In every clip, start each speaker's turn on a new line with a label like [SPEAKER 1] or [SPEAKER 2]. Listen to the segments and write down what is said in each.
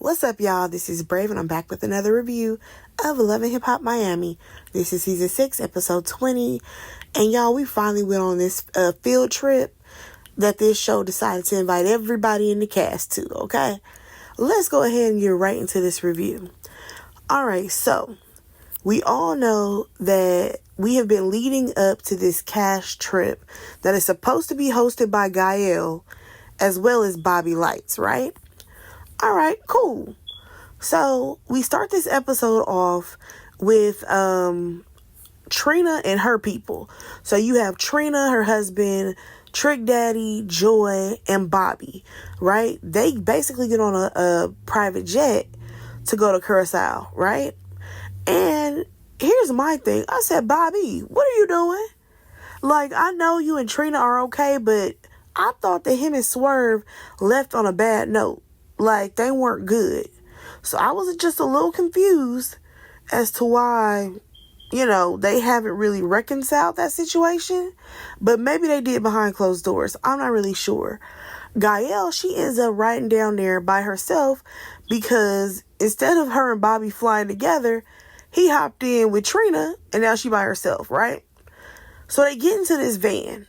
[SPEAKER 1] What's up, y'all? This is Brave, and I'm back with another review of Love and Hip Hop Miami. This is season 6, episode 20. And y'all, we finally went on this field trip that this show decided to invite everybody in the cast to, okay? Let's go ahead and get right into this review. Alright, so we all know that we have been leading up to this cash trip that is supposed to be hosted by Gael as well as Bobby Lights, right? All right, cool. So we start this episode off with Trina and her people. So you have Trina, her husband, Trick Daddy, Joy, and Bobby, right? They basically get on a private jet to go to Curacao, right? And here's my thing. I said, Bobby, what are you doing? Like, I know you and Trina are okay, but I thought that him and Swerve left on a bad note. Like, they weren't good. So I was just a little confused as to why, they haven't really reconciled that situation. But maybe they did behind closed doors. I'm not really sure. Gael, she ends up riding down there by herself because instead of her and Bobby flying together, he hopped in with Trina and now she by herself, right? So they get into this van.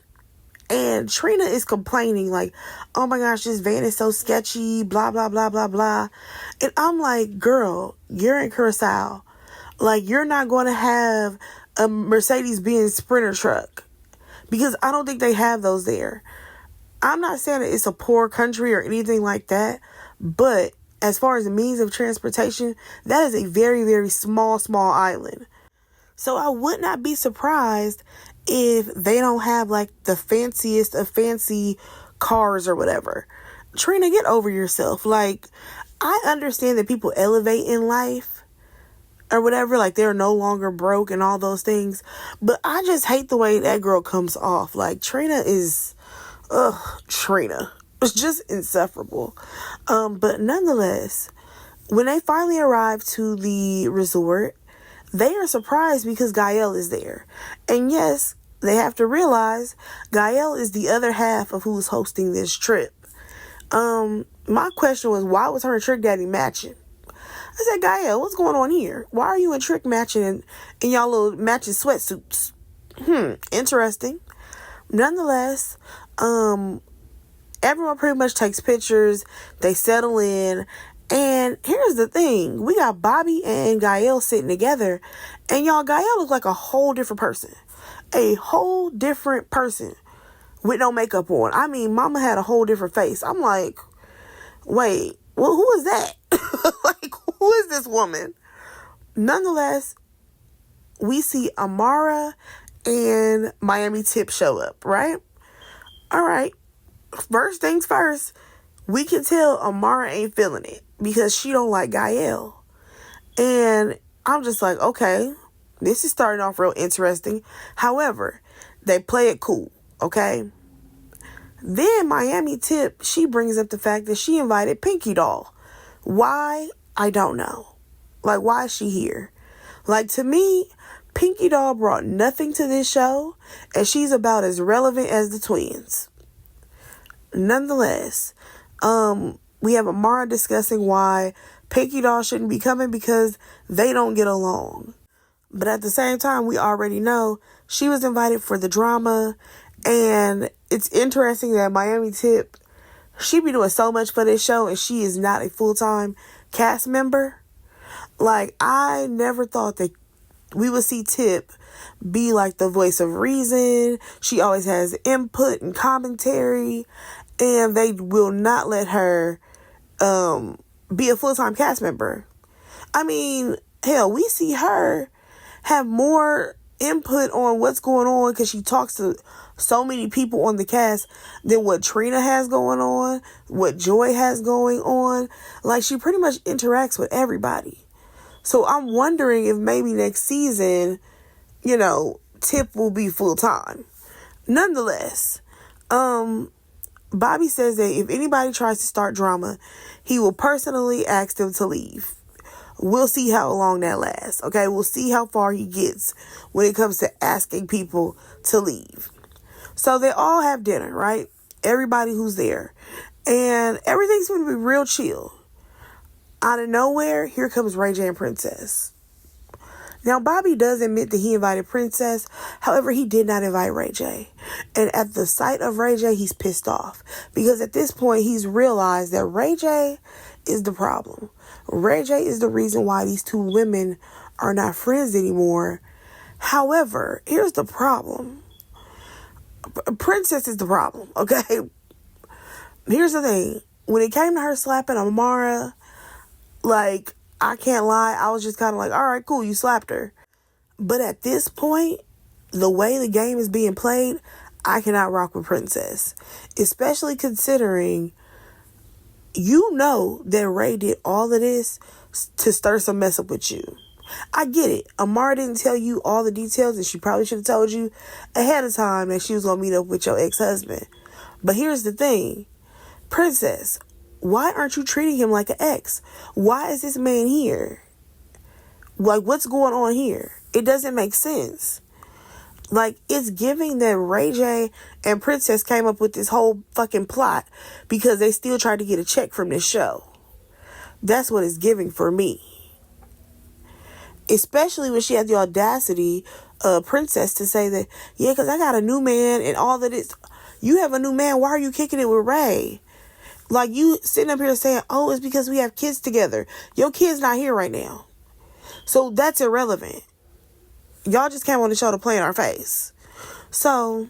[SPEAKER 1] And Trina is complaining like, oh my gosh, this van is so sketchy, blah, blah, blah, blah, blah. And I'm like, girl, you're in Curacao. Like, you're not going to have a Mercedes-Benz Sprinter truck. Because I don't think they have those there. I'm not saying that it's a poor country or anything like that. But as far as the means of transportation, that is a very, very small island. So I would not be surprised if they don't have like the fanciest of fancy cars or whatever. Trina, get over yourself. Like, I understand that people elevate in life or whatever, like they're no longer broke and all those things, but I just hate the way that girl comes off. Like, Trina is Trina. It's just insufferable. But nonetheless, when they finally arrive to the resort, they are surprised because Gael is there. And yes, they have to realize Gael is the other half of who's hosting this trip. My question was, why was her and Trick Daddy matching? I said, Gael, what's going on here? Why are you and Trick matching in y'all little matching sweatsuits? Interesting. Nonetheless, everyone pretty much takes pictures. They settle in. And here's the thing. We got Bobby and Gael sitting together. And y'all, Gael looks like a whole different person. A whole different person with no makeup on. I mean, mama had a whole different face. I'm like, wait, well, who is that? Like, who is this woman? Nonetheless, we see Amara and Miami Tip show up, right? All right. First things first, we can tell Amara ain't feeling it because she don't like Gael. And I'm just like, okay, this is starting off real interesting. However, they play it cool, okay? Then Miami Tip, she brings up the fact that she invited Pinky Doll. Why? I don't know. Like, why is she here? Like, to me, Pinky Doll brought nothing to this show, and she's about as relevant as the twins. Nonetheless, we have Amara discussing why Pinky Doll shouldn't be coming because they don't get along. But at the same time, we already know she was invited for the drama. And it's interesting that Miami Tip, she be doing so much for this show and she is not a full-time cast member. Like, I never thought that we would see Tip be like the voice of reason. She always has input and commentary. And they will not let her be a full-time cast member. I mean, hell, we see her have more input on what's going on because she talks to so many people on the cast than what Trina has going on, what Joy has going on. Like, she pretty much interacts with everybody. So I'm wondering if maybe next season, Tip will be full-time. Nonetheless, Bobby says that if anybody tries to start drama, he will personally ask them to leave. We'll see how long that lasts, okay? We'll see how far he gets when it comes to asking people to leave. So they all have dinner, right? Everybody who's there. And everything's going to be real chill. Out of nowhere, here comes Ray J and Princess. Now, Bobby does admit that he invited Princess. However, he did not invite Ray J. And at the sight of Ray J, he's pissed off. Because at this point, he's realized that Ray J is the problem. Ray J is the reason why these two women are not friends anymore. However, here's the problem. Princess is the problem, okay? Here's the thing. When it came to her slapping Amara, like, I can't lie, I was just kind of like, all right, cool, you slapped her. But at this point, the way the game is being played, I cannot rock with Princess. Especially considering you know that Ray did all of this to stir some mess up with you. I get it. Amara didn't tell you all the details, and she probably should have told you ahead of time that she was going to meet up with your ex-husband. But here's the thing. Princess, why aren't you treating him like an ex? Why is this man here? Like, what's going on here? It doesn't make sense. Like, it's giving that Ray J and Princess came up with this whole fucking plot because they still tried to get a check from this show. That's what it's giving for me. Especially when she had the audacity, Princess, to say that, yeah, because I got a new man and all of this. You have a new man. Why are you kicking it with Ray? Like, you sitting up here saying, oh, it's because we have kids together. Your kid's not here right now. So that's irrelevant. Y'all just came on the show to play in our face. So,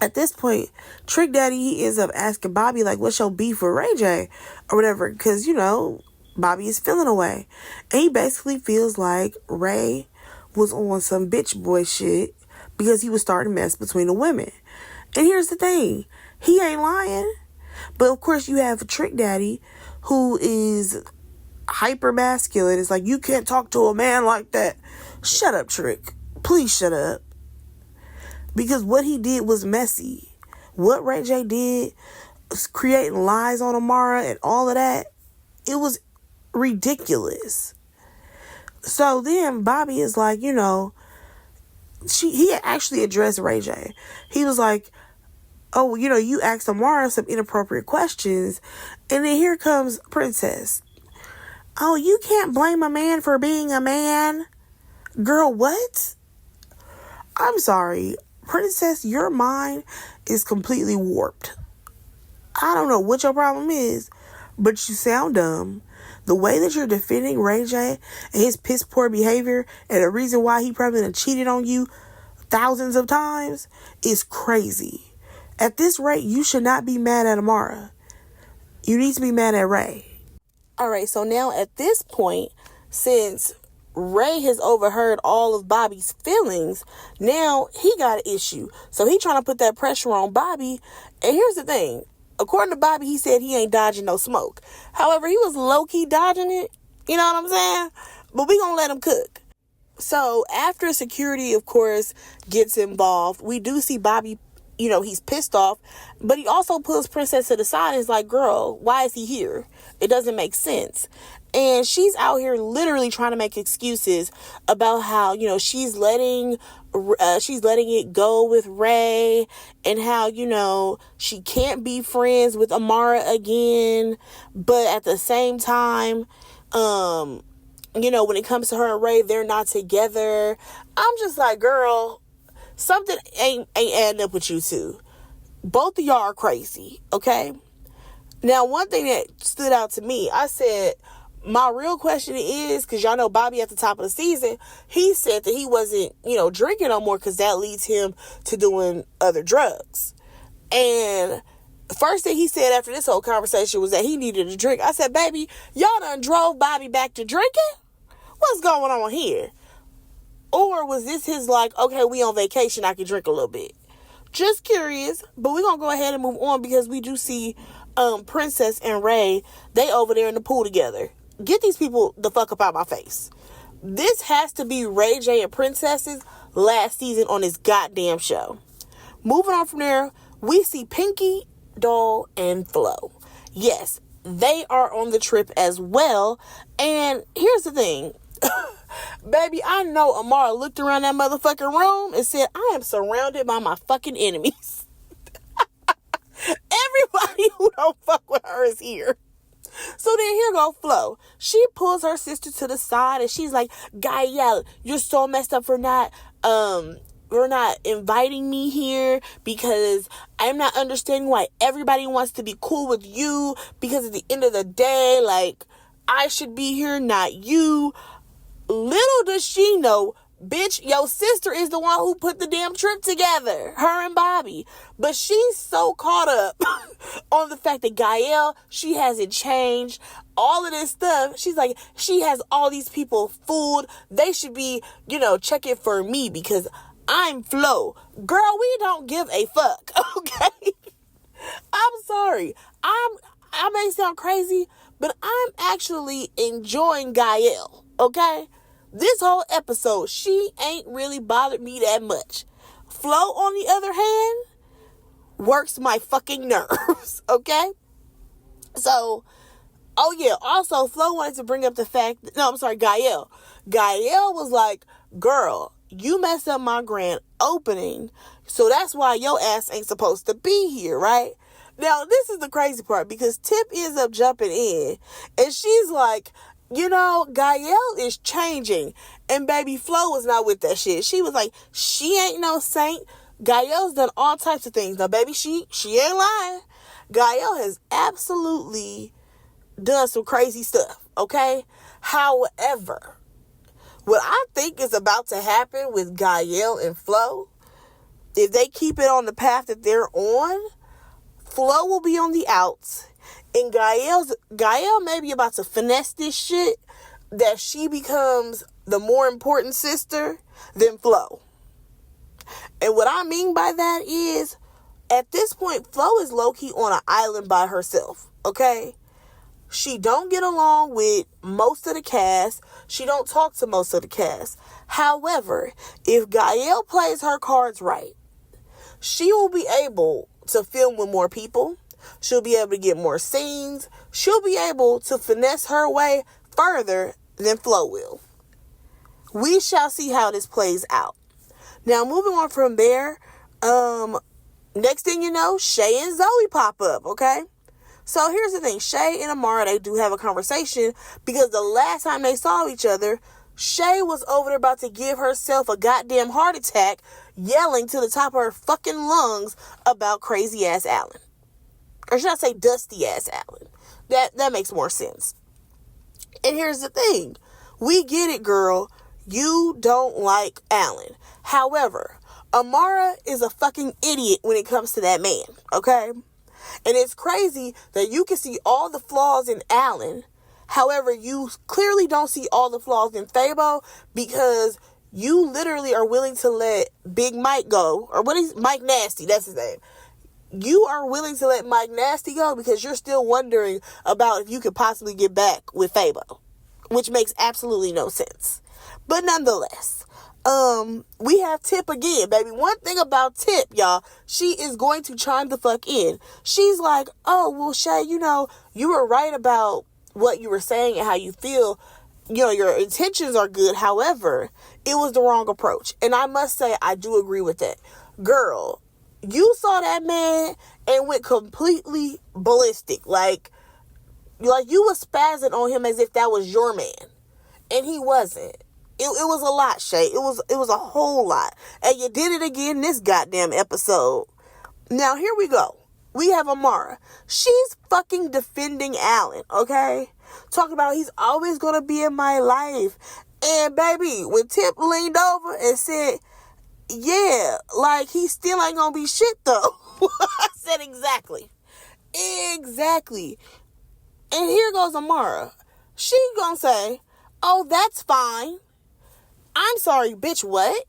[SPEAKER 1] at this point, Trick Daddy, he ends up asking Bobby, like, what's your beef with Ray J? Or whatever. Because, you know, Bobby is feeling away. And he basically feels like Ray was on some bitch boy shit because he was starting to mess between the women. And here's the thing. He ain't lying. But of course you have a Trick Daddy who is hyper masculine. It's like, you can't talk to a man like that. Shut up, Trick. Please shut up. Because what he did was messy. What Ray J did, creating lies on Amara and all of that, it was ridiculous. So then Bobby is like, you know, he actually addressed Ray J. He was like, oh, you know, you asked Amara some inappropriate questions. And then here comes Princess. Oh, you can't blame a man for being a man. Girl, what? I'm sorry. Princess, your mind is completely warped. I don't know what your problem is, but you sound dumb. The way that you're defending Ray J and his piss poor behavior and the reason why he probably done cheated on you thousands of times is crazy. At this rate, you should not be mad at Amara. You need to be mad at Ray. Alright, so now at this point, since Ray has overheard all of Bobby's feelings, now he got an issue. So he trying to put that pressure on Bobby. And here's the thing. According to Bobby, he said he ain't dodging no smoke. However, he was low-key dodging it. You know what I'm saying? But we gonna let him cook. So after security, of course, gets involved, we do see Bobby, you know, he's pissed off, but he also pulls Princess to the side and is like, girl, why is he here? It doesn't make sense. And she's out here literally trying to make excuses about how, you know, she's letting it go with Ray, and how, you know, she can't be friends with Amara again. But at the same time, you know, when it comes to her and Ray, they're not together. I'm just like, girl, something ain't adding up with you two. Both of y'all are crazy, okay? Now, one thing that stood out to me, I said, my real question is, because y'all know Bobby at the top of the season, he said that he wasn't, you know, drinking no more because that leads him to doing other drugs. And the first thing he said after this whole conversation was that he needed a drink. I said, baby, y'all done drove Bobby back to drinking? What's going on here? Or was this his like, okay, we on vacation, I can drink a little bit? Just curious, but we're going to go ahead and move on because we do see Princess and Ray, they over there in the pool together. Get these people the fuck up out my face. This has to be Ray J and Princess's last season on this goddamn show. Moving on from there, we see Pinky, Doll, and Flo. Yes, they are on the trip as well. And here's the thing. Baby, I know Amara looked around that motherfucking room and said, I am surrounded by my fucking enemies. Everybody who don't fuck with her is here. So then here go Flo. She pulls her sister to the side and she's like, Gael, you're so messed up for not inviting me here, because I'm not understanding why everybody wants to be cool with you, because at the end of the day, like, I should be here, not you. Little does she know, bitch, your sister is the one who put the damn trip together, her and Bobby. But she's so caught up on the fact that Gael, she hasn't changed, all of this stuff. She's like, she has all these people fooled. They should be, checking for me because I'm Flo. Girl, we don't give a fuck, okay? I'm sorry. I may sound crazy, but I'm actually enjoying Gael, okay? This whole episode, she ain't really bothered me that much. Flo, on the other hand, works my fucking nerves, okay? So, oh yeah, also, Flo wanted to bring up the fact, Gael. Gael was like, girl, you messed up my grand opening, so that's why your ass ain't supposed to be here, right? Now, this is the crazy part, because Tip ends up jumping in, and she's like, Gael is changing, and baby Flo was not with that shit. She was like, she ain't no saint. Gael's done all types of things. Now, baby, she ain't lying. Gael has absolutely done some crazy stuff, okay? However, what I think is about to happen with Gael and Flo, if they keep it on the path that they're on, Flo will be on the outs, and Gael may be about to finesse this shit that she becomes the more important sister than Flo. And what I mean by that is, at this point, Flo is low-key on an island by herself, okay? She don't get along with most of the cast. She don't talk to most of the cast. However, if Gael plays her cards right, she will be able to film with more people. She'll be able to get more scenes. She'll be able to finesse her way further than Flo will. We shall see how this plays out. Now, moving on from there, next thing you know, Shay and Zoe pop up, okay? So here's the thing. Shay and Amara, they do have a conversation, because the last time they saw each other, Shay was over there about to give herself a goddamn heart attack, yelling to the top of her fucking lungs about crazy ass Alan. Or should I say dusty ass Alan? That makes more sense. And here's the thing. We get it, girl. You don't like Alan. However, Amara is a fucking idiot when it comes to that man, okay? And it's crazy that you can see all the flaws in Alan. However, you clearly don't see all the flaws in Fabo, because you literally are willing to let Big Mike go. Or what is Mike Nasty? That's his name. You are willing to let Mike Nasty go because you're still wondering about if you could possibly get back with Fabo, which makes absolutely no sense. But nonetheless, we have Tip again, baby. One thing about Tip, y'all, she is going to chime the fuck in. She's like, oh, well, Shay, you were right about what you were saying and how you feel. Your intentions are good. However, it was the wrong approach. And I must say, I do agree with that. Girl, you saw that man and went completely ballistic. Like you was spazzing on him as if that was your man. And he wasn't. It was a lot, Shay. It was a whole lot. And you did it again this goddamn episode. Now, here we go. We have Amara. She's fucking defending Alan, okay? Talking about he's always going to be in my life. And, baby, when Tip leaned over and said, yeah, like, he still ain't going to be shit, though. I said exactly. Exactly. And here goes Amara. She gonna say, oh, that's fine. I'm sorry, bitch, what?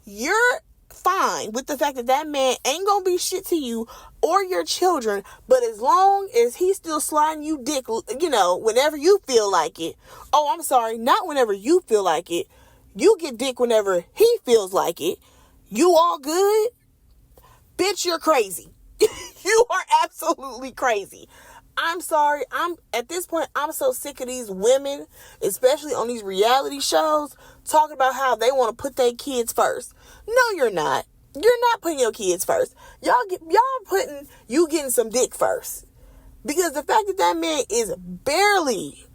[SPEAKER 1] You're fine with the fact that man ain't gonna be shit to you or your children, but as long as he's still sliding you dick, whenever you feel like it. Oh, I'm sorry, not whenever you feel like it. You get dick whenever he feels like it. You all good? Bitch, you're crazy. You are absolutely crazy. I'm sorry. At this point, I'm so sick of these women, especially on these reality shows, talking about how they want to put their kids first. No, you're not. You're not putting your kids first. Y'all putting you getting some dick first. Because the fact that that man is barely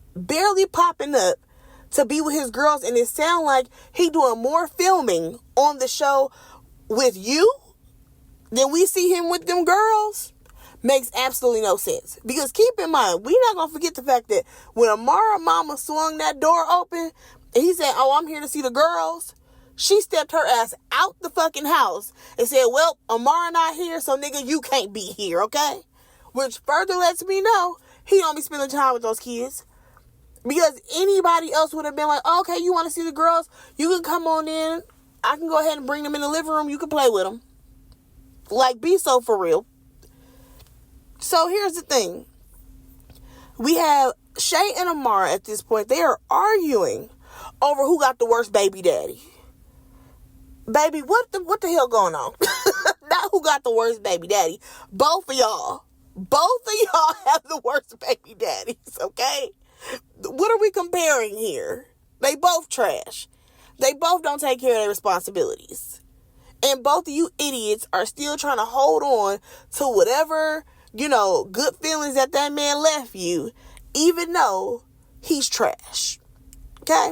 [SPEAKER 1] popping up to be with his girls, and it sounds like he doing more filming on the show with you than we see him with them girls, makes absolutely no sense. Because keep in mind, we're not going to forget the fact that when Amara mama swung that door open and he said, oh, I'm here to see the girls, she stepped her ass out the fucking house and said, well, Amara not here, so nigga, you can't be here, okay? Which further lets me know he don't be spending time with those kids. Because anybody else would have been like, oh, okay, you want to see the girls? You can come on in. I can go ahead and bring them in the living room. You can play with them. Like, be so for real. So here's the thing. We have Shay and Amara at this point. They are arguing over who got the worst baby daddy. Baby, what the hell going on? Not who got the worst baby daddy. Both of y'all have the worst baby daddies, okay? What are we comparing here? They both trash. They both don't take care of their responsibilities. And both of you idiots are still trying to hold on to whatever, good feelings that man left you, even though he's trash. Okay?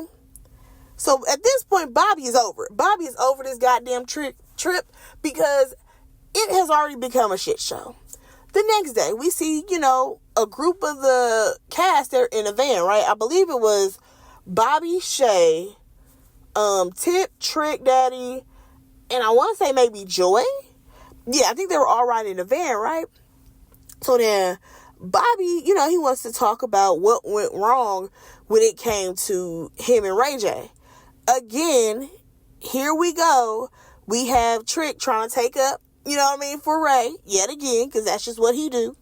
[SPEAKER 1] So at this point, Bobby is over. Bobby is over this goddamn trip because it has already become a shit show. The next day, we see, a group of the cast there in a van, right? I believe it was Bobby, Shay, Tip, Trick Daddy, and I want to say maybe Joy. Yeah, I think they were all riding in a van, right? So then Bobby, he wants to talk about what went wrong when it came to him and Ray J. Again, here we go. We have Trick trying to take up, for Ray, yet again, because that's just what he do.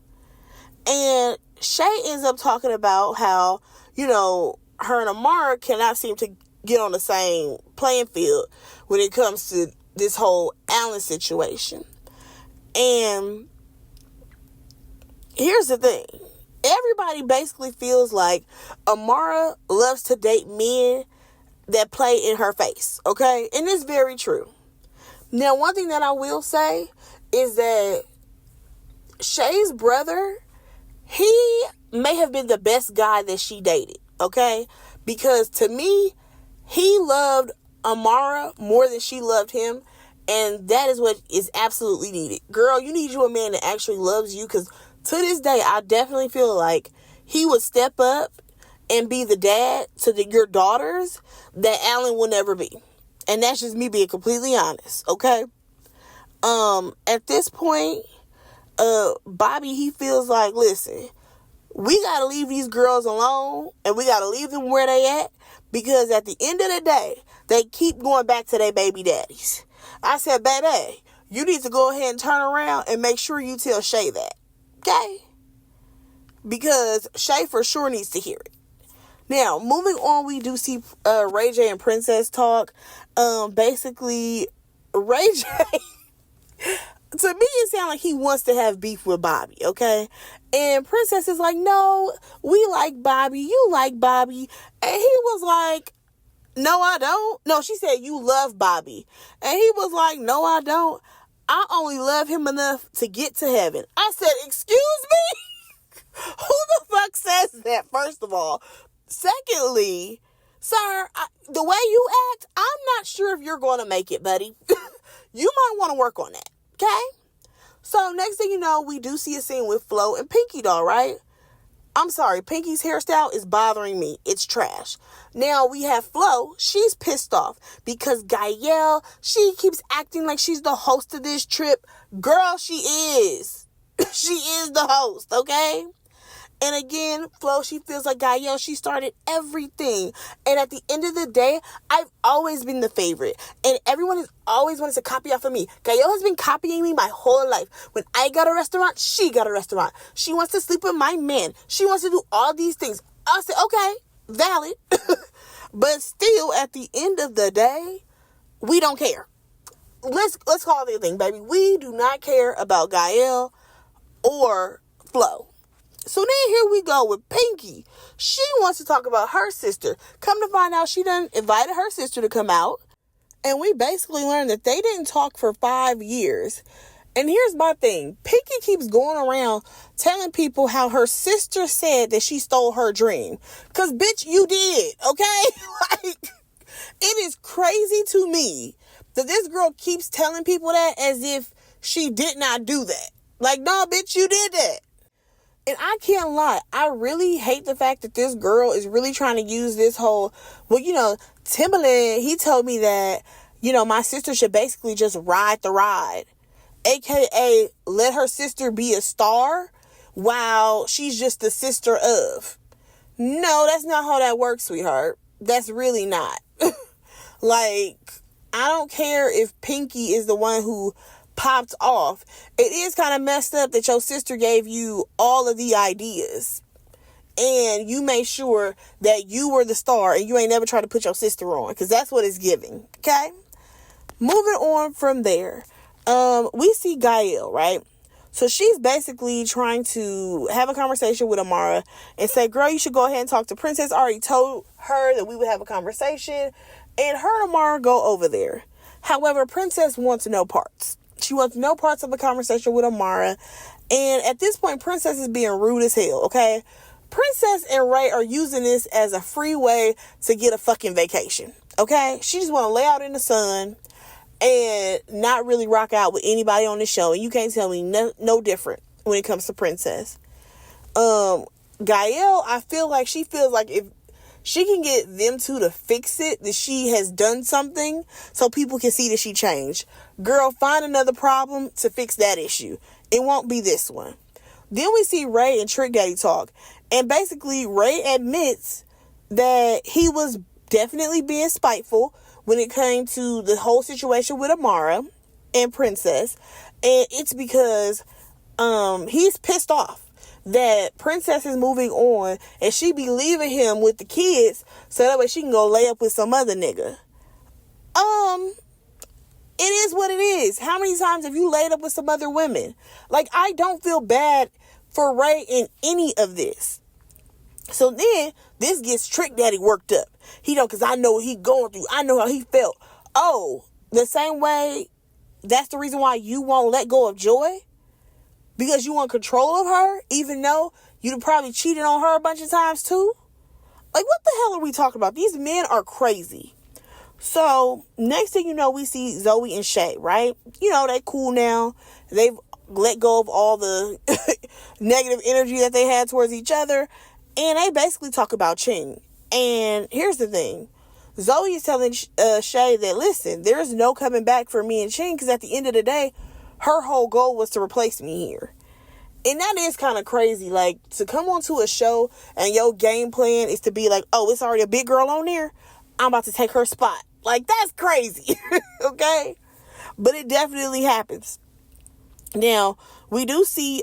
[SPEAKER 1] And Shay ends up talking about how, her and Amara cannot seem to get on the same playing field when it comes to this whole Alan situation. And here's the thing. Everybody basically feels like Amara loves to date men that play in her face, okay? And it's very true. Now, one thing that I will say is that Shay's brother, he may have been the best guy that she dated, okay? Because to me, he loved Amara more than she loved him, and that is what is absolutely needed. Girl, you need you a man that actually loves you, because to this day, I definitely feel like he would step up and be the dad to your daughters that Alan will never be. And that's just me being completely honest, okay? At this point, Bobby, he feels like, listen, we got to leave these girls alone, and we got to leave them where they at, because at the end of the day, they keep going back to their baby daddies. I said, baby, you need to go ahead and turn around and make sure you tell Shay that, okay? Because Shay for sure needs to hear it. Now, moving on, we do see Ray J and Princess talk. Basically, Ray J, to me, it sounds like he wants to have beef with Bobby, okay? And Princess is like, no, we like Bobby. You like Bobby. And he was like, no, I don't. No, she said, you love Bobby. And he was like, no, I don't. I only love him enough to get to heaven. I said, excuse me? Who the fuck says that, first of all? Secondly, sir, the way you act, I'm not sure if you're going to make it, buddy. You might want to work on that, okay? So next thing you know, we do see a scene with Flo and Pinky Doll, right? I'm sorry, Pinky's hairstyle is bothering me. It's trash. Now we have Flo. She's pissed off because Gael, she keeps acting like she's the host of this trip. Girl, she is. She is the host, okay? And again, Flo, she feels like Gael, she started everything. And at the end of the day, I've always been the favorite. And everyone has always wanted to copy off of me. Gael has been copying me my whole life. When I got a restaurant, she got a restaurant. She wants to sleep with my man. She wants to do all these things. I said, okay, valid. But still, at the end of the day, we don't care. Let's call it a thing, baby. We do not care about Gael or Flo. So then here we go with Pinky. She wants to talk about her sister. Come to find out, she done invited her sister to come out. And we basically learned that they didn't talk for 5 years. And here's my thing. Pinky keeps going around telling people how her sister said that she stole her dream. Because, bitch, you did, okay? Like, it is crazy to me that this girl keeps telling people that as if she did not do that. Like, no, bitch, you did that. And I can't lie. I really hate the fact that this girl is really trying to use this whole, well, Timbaland, he told me that, my sister should basically just ride the ride. AKA, let her sister be a star while she's just the sister of. No, that's not how that works, sweetheart. That's really not. Like, I don't care if Pinky is the one who popped off. It is kind of messed up that your sister gave you all of the ideas. And you made sure that you were the star and you ain't never tried to put your sister on. Because that's what it's giving. Okay? Moving on from there. We see Gael, right? So she's basically trying to have a conversation with Amara and say, girl, you should go ahead and talk to Princess. I already told her that we would have a conversation. And her and Amara go over there. However, Princess wants no parts. She wants no parts of a conversation with Amara. And at this point, Princess is being rude as hell, okay? Princess and Ray are using this as a free way to get a fucking vacation, okay? She just want to lay out in the sun and not really rock out with anybody on the show. And you can't tell me no different when it comes to Princess. Gael, I feel like she feels like if she can get them two to fix it, that she has done something so people can see that she changed. Girl, find another problem to fix that issue. It won't be this one. Then we see Ray and Trick Daddy talk. And basically, Ray admits that he was definitely being spiteful when it came to the whole situation with Amara and Princess. And it's because he's pissed off that Princess is moving on and she be leaving him with the kids so that way she can go lay up with some other nigga. It is what it is. How many times have you laid up with some other women? Like, I don't feel bad for Ray in any of this. So then this gets Trick Daddy worked up. Because I know what he going through. I know how he felt. Oh, the same way, that's the reason why you won't let go of Joy? Because you want control of her, even though you'd probably cheated on her a bunch of times too? Like, what the hell are we talking about? These men are crazy. So, next thing you know, we see Zoe and Shay, right? They cool now. They've let go of all the negative energy that they had towards each other. And they basically talk about Ching. And here's the thing. Zoe is telling Shay that, listen, there's no coming back for me and Ching, because at the end of the day, her whole goal was to replace me here. And that is kind of crazy. Like, to come onto a show and your game plan is to be like, oh, it's already a big girl on there, I'm about to take her spot. Like, that's crazy. Okay? But it definitely happens. Now, we do see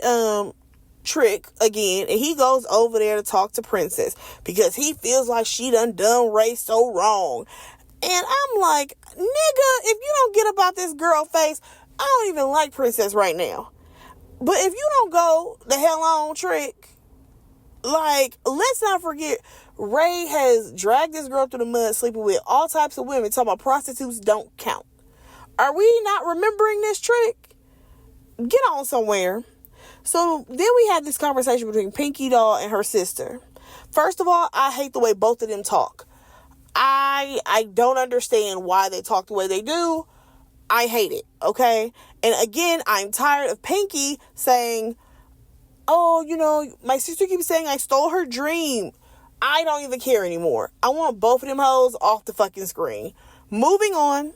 [SPEAKER 1] Trick again, and he goes over there to talk to Princess because he feels like she done Ray so wrong. And I'm like, nigga, if you don't get about this girl face, I don't even like Princess right now. But if you don't go the hell on, Trick, like, let's not forget, Ray has dragged this girl through the mud, sleeping with all types of women, talking about prostitutes don't count. Are we not remembering this, Trick? Get on somewhere. So then we have this conversation between Pinky Doll and her sister. First of all, I hate the way both of them talk. I don't understand why they talk the way they do. I hate it, okay? And again, I'm tired of Pinky saying, oh, my sister keeps saying I stole her dream. I don't even care anymore. I want both of them hoes off the fucking screen. Moving on,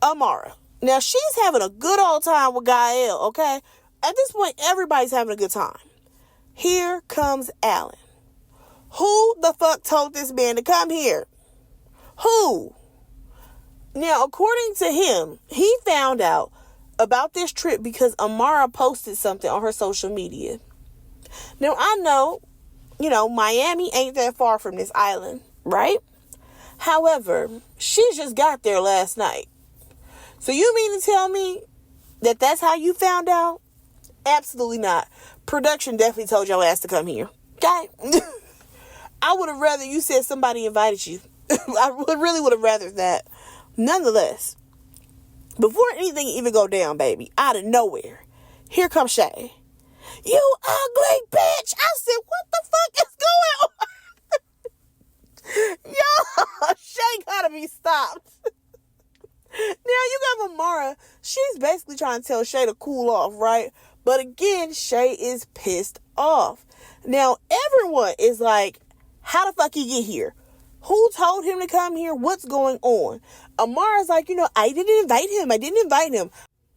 [SPEAKER 1] Amara. Now, she's having a good old time with Gael, okay? At this point, everybody's having a good time. Here comes Alan. Who the fuck told this man to come here? Who? Now, according to him, he found out about this trip because Amara posted something on her social media. Now, I know, Miami ain't that far from this island, right? However, she just got there last night. So you mean to tell me that that's how you found out? Absolutely not. Production definitely told your ass to come here. Okay? I would have rather you said somebody invited you. I really would have rather that. Nonetheless, Before anything even go down, baby, out of nowhere, here comes Shay. You ugly bitch. I said, what the fuck is going on? Yo, Shay gotta be stopped. Now you got Amara. She's basically trying to tell Shay to cool off, right? But again, Shay is pissed off. Now everyone is like, how the fuck he get here? Who told him to come here? What's going on? Amara's like, I didn't invite him.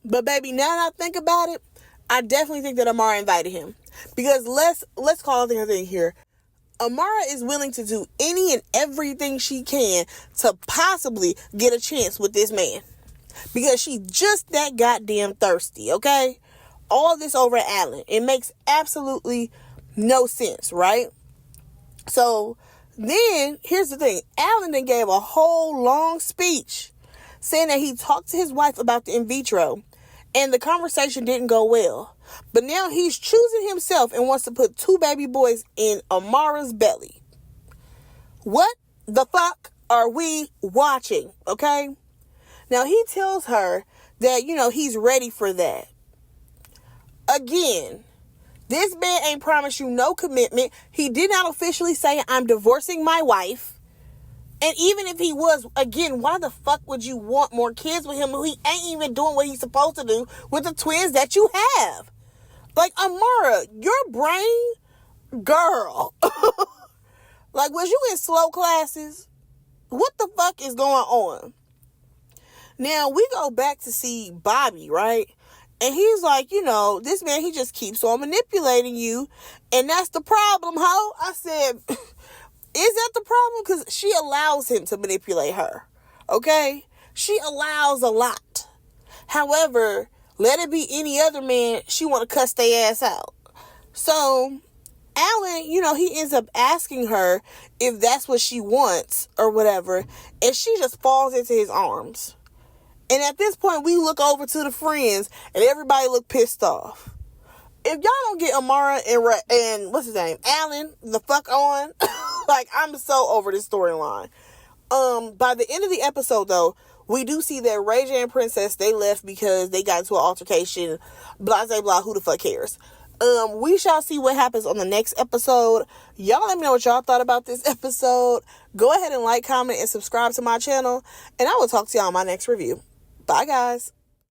[SPEAKER 1] But baby, now that I think about it, I definitely think that Amara invited him. Because let's call the thing here. Amara is willing to do any and everything she can to possibly get a chance with this man. Because she's just that goddamn thirsty, okay? All this over at Alan. It makes absolutely no sense, right? So then, here's the thing. Alan then gave a whole long speech saying that he talked to his wife about the in vitro and the conversation didn't go well. But now he's choosing himself and wants to put 2 baby boys in Amara's belly. What the fuck are we watching, okay? Now he tells her that, he's ready for that. Again, this man ain't promised you no commitment. He did not officially say, I'm divorcing my wife. And even if he was, again, why the fuck would you want more kids with him when he ain't even doing what he's supposed to do with the twins that you have? Like, Amara, your brain, girl. Like, was you in slow classes? What the fuck is going on? Now, we go back to see Bobby, right? And he's like, this man, he just keeps on manipulating you. And that's the problem, ho. I said, is that the problem? Because she allows him to manipulate her. Okay? She allows a lot. However, let it be any other man, she want to cuss their ass out. So, Alan, he ends up asking her if that's what she wants or whatever. And she just falls into his arms. And at this point, we look over to the friends and everybody look pissed off. If y'all don't get Amara and what's his name, Alan, the fuck on, like, I'm so over this storyline. By the end of the episode, though, we do see that Ray J and Princess, they left because they got into an altercation, blah, blah, blah, who the fuck cares? We shall see what happens on the next episode. Y'all let me know what y'all thought about this episode. Go ahead and like, comment, and subscribe to my channel, and I will talk to y'all in my next review. Bye, guys.